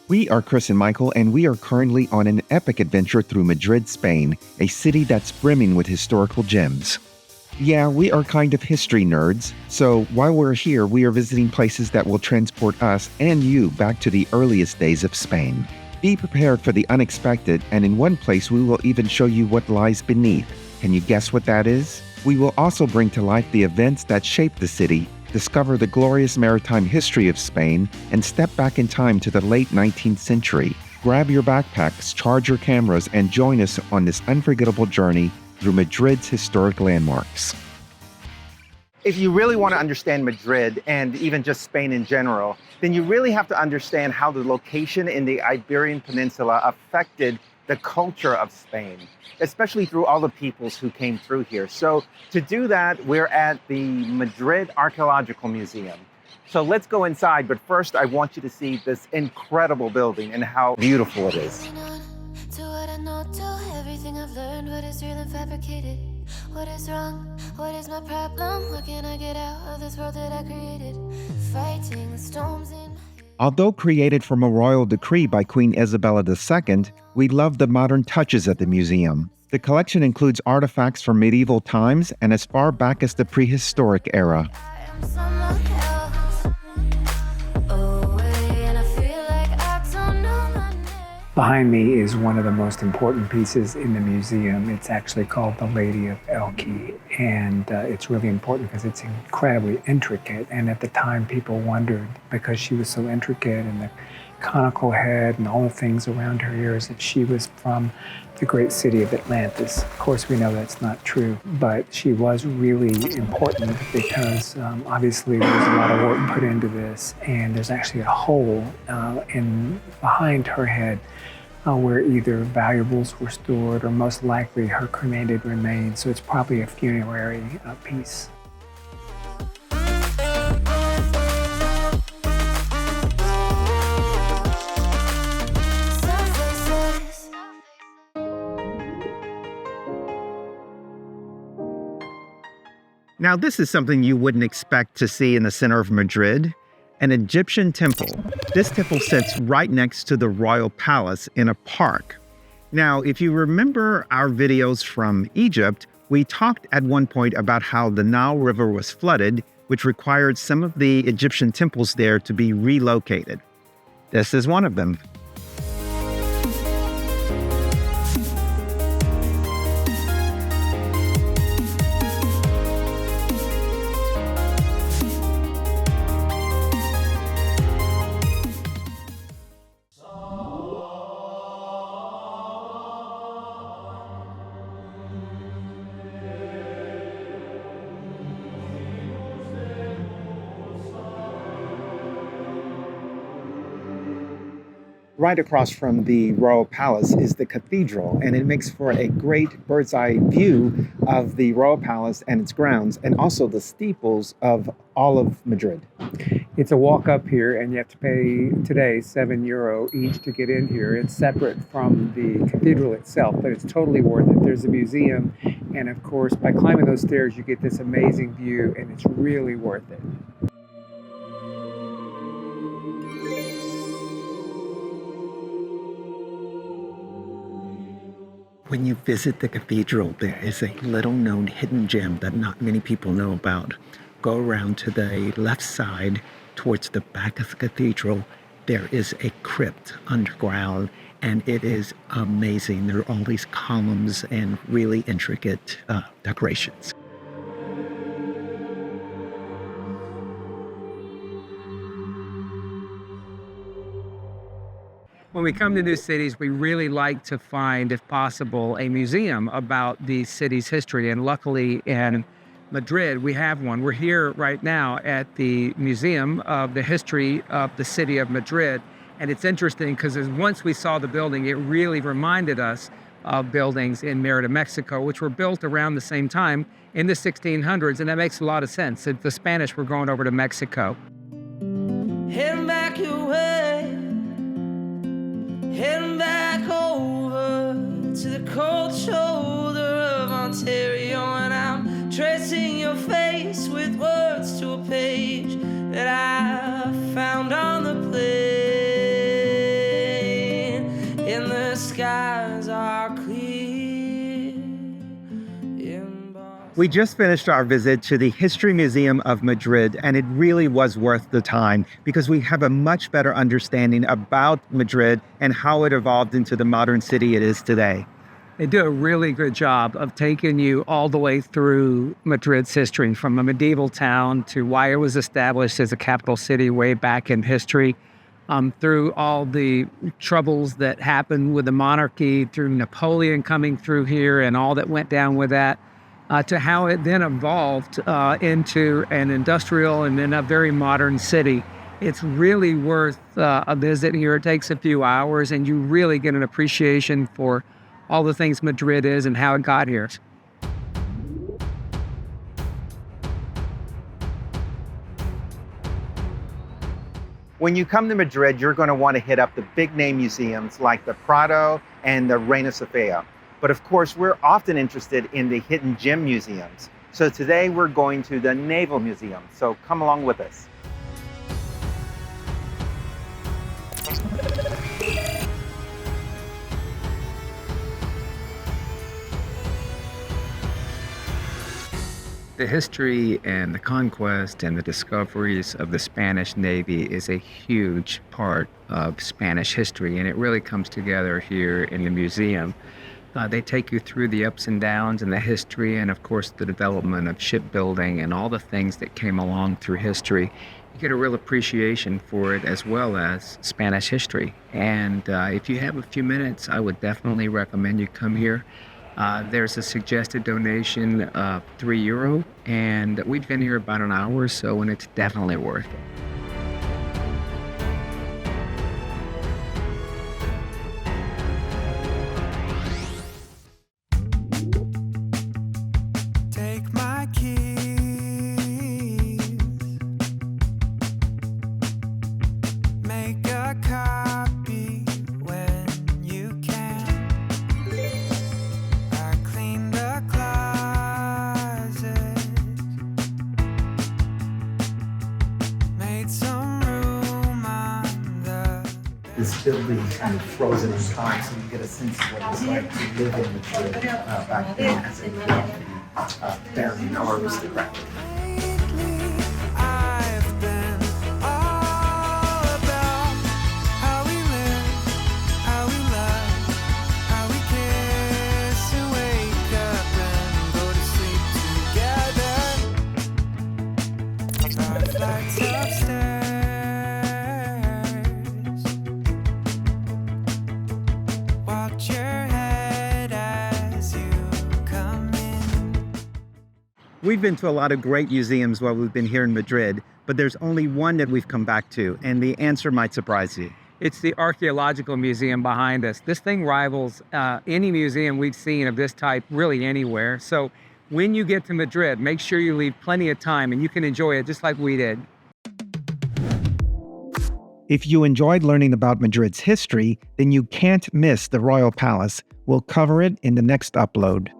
We are Chris and Michael, and we are currently on an epic adventure through Madrid, Spain, a city that's brimming with historical gems. Yeah, we are kind of history nerds, so while we're here, we are visiting places that will transport us and you back to the earliest days of Spain. Be prepared for the unexpected, and in one place we will even show you what lies beneath. Can you guess what that is? We will also bring to life the events that shaped the city, discover the glorious maritime history of Spain, and step back in time to the late 19th century. Grab your backpacks, charge your cameras, and join us on this unforgettable journey through Madrid's historic landmarks. If you really want to understand Madrid and even just Spain in general, then you really have to understand how the location in the Iberian Peninsula affected the culture of Spain, especially through all the peoples who came through here. So to do that, we're at the Madrid Archaeological Museum. So let's go inside, but first I want you to see this incredible building and how beautiful it is. Everything I've learned, what is real and fabricated, what is wrong, what is my problem, what can I get out of this world that I created, fighting the storms in. Although created from a royal decree by Queen Isabella II, we love the modern touches at the museum. The collection includes artifacts from medieval times and as far back as the prehistoric era. Behind me is one of the most important pieces in the museum. It's actually called the Lady of Elche, and it's really important because it's incredibly intricate. And at the time, people wondered, because she was so intricate and the conical head and all the things around her ears, that she was from the great city of Atlantis. Of course, we know that's not true, but she was really important because obviously there's a lot of work put into this, and there's actually a hole behind her head where either valuables were stored or most likely her cremated remains. So it's probably a funerary piece. Now, this is something you wouldn't expect to see in the center of Madrid, an Egyptian temple. This temple sits right next to the royal palace in a park. Now, if you remember our videos from Egypt, we talked at one point about how the Nile River was flooded, which required some of the Egyptian temples there to be relocated. This is one of them. Right across from the royal palace is the cathedral, and it makes for a great bird's eye view of the royal palace and its grounds, and also the steeples of all of Madrid. It's a walk up here, and you have to pay today €7 each to get in here. It's separate from the cathedral itself, but it's totally worth it. There's a museum, and of course, by climbing those stairs, you get this amazing view, and it's really worth it. When you visit the cathedral, there is a little-known hidden gem that not many people know about. Go around to the left side towards the back of the cathedral. There is a crypt underground, and it is amazing. There are all these columns and really intricate decorations. When we come to new cities, we really like to find, if possible, a museum about the city's history. And luckily in Madrid, we have one. We're here right now at the Museum of the History of the City of Madrid. And it's interesting because once we saw the building, it really reminded us of buildings in Merida, Mexico, which were built around the same time in the 1600s. And that makes a lot of sense. If the Spanish were going over to Mexico. Heading back your way, heading back over to the cold shoulder of Ontario, and I'm tracing your face with words to a page that I found on the plane. skies are clear. We just finished our visit to the History Museum of Madrid, and it really was worth the time because we have a much better understanding about Madrid and how it evolved into the modern city it is today. They do a really good job of taking you all the way through Madrid's history, from a medieval town to why it was established as a capital city way back in history, through all the troubles that happened with the monarchy, through Napoleon coming through here and all that went down with that. To how it then evolved into an industrial and then a very modern city. It's really worth a visit here. It takes a few hours, and you really get an appreciation for all the things Madrid is and how it got here. When you come to Madrid, you're going to want to hit up the big name museums like the Prado and the Reina Sofia. But of course, we're often interested in the hidden gem museums. So today we're going to the Naval Museum. So come along with us. The history and the conquest and the discoveries of the Spanish Navy is a huge part of Spanish history, and it really comes together here in the museum. They take you through the ups and downs and the history and, of course, the development of shipbuilding and all the things that came along through history. You get a real appreciation for it as well as Spanish history. And if you have a few minutes, I would definitely recommend you come here. There's a suggested donation of €3, and we've been here about an hour or so, and it's definitely worth it. This building is kind of frozen in time, so you get a sense of what it was like to live in Madrid back then as a baron or aristocrat. We've been to a lot of great museums while we've been here in Madrid, but there's only one that we've come back to, and the answer might surprise you. It's the Archaeological Museum behind us. This thing rivals any museum we've seen of this type really anywhere. So when you get to Madrid, make sure you leave plenty of time and you can enjoy it just like we did. If you enjoyed learning about Madrid's history, then you can't miss the Royal Palace. We'll cover it in the next upload.